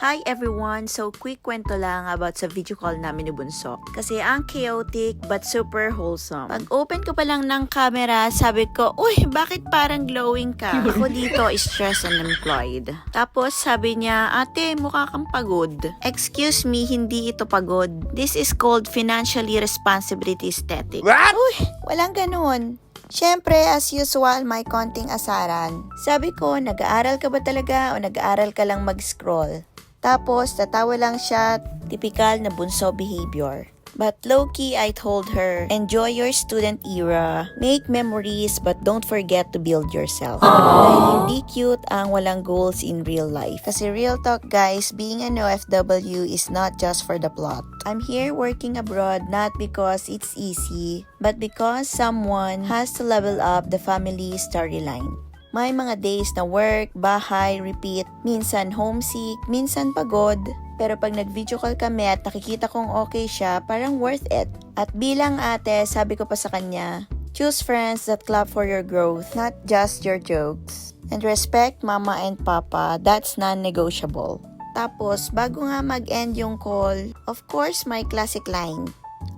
Hi everyone! So quick kwento lang about sa video call namin ni Bunso. Kasi ang chaotic but super wholesome. Pag open ko pa lang ng camera, sabi ko, uy, bakit parang glowing ka? Ako dito is stressed and unemployed. Tapos sabi niya, ate, mukha kang pagod. Excuse me, hindi ito pagod. This is called financially responsibility aesthetic. What? Uy, walang ganun. Siyempre, as usual, may konting asaran. Sabi ko, nag-aaral ka ba talaga o nag-aaral ka lang mag-scroll? Tapos, tatawa lang siya, typical na bunso behavior. But low-key, I told her, enjoy your student era, make memories, but don't forget to build yourself. Dahil hindi cute ang walang goals in real life. Kasi real talk guys, being an OFW is not just for the plot. I'm here working abroad not because it's easy, but because someone has to level up the family storyline. May mga days na work, bahay, repeat, minsan homesick, minsan pagod. Pero pag nag-video call kami at nakikita kong okay siya, parang worth it. At bilang ate, sabi ko pa sa kanya, choose friends that clap for your growth, not just your jokes. And respect mama and papa, that's non-negotiable. Tapos, bago nga mag-end yung call, of course, my classic line.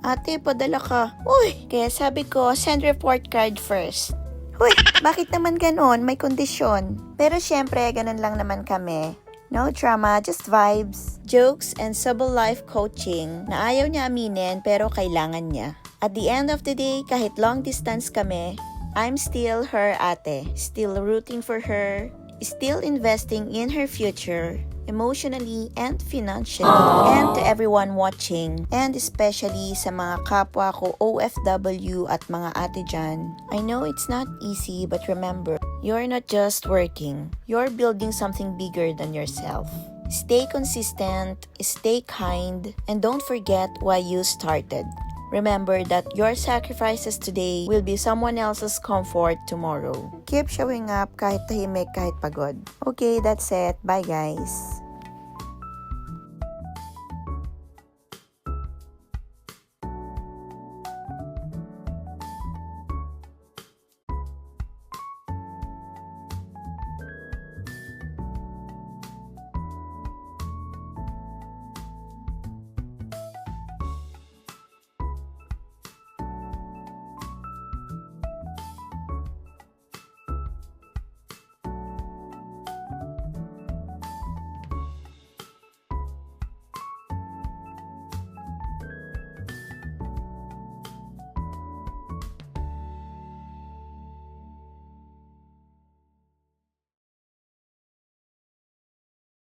Ate, padala ka. Uy! Kaya sabi ko, send report card first. Huy, bakit naman ganon? May kondisyon. Pero syempre, ganon lang naman kami. No drama, just vibes, jokes, and subtle life coaching na ayaw niya aminin pero kailangan niya. At the end of the day, kahit long distance kami, I'm still her ate. Still rooting for her, still investing in her future, emotionally and financially. And to everyone watching, and especially sa mga kapwa ko OFW at mga ate dyan, I know it's not easy, but remember, you're not just working, you're building something bigger than yourself. Stay consistent, stay kind, and don't forget why you started. Remember that your sacrifices today will be someone else's comfort tomorrow. Keep showing up kahit tahimik, kahit pagod. Okay, that's it. Bye guys.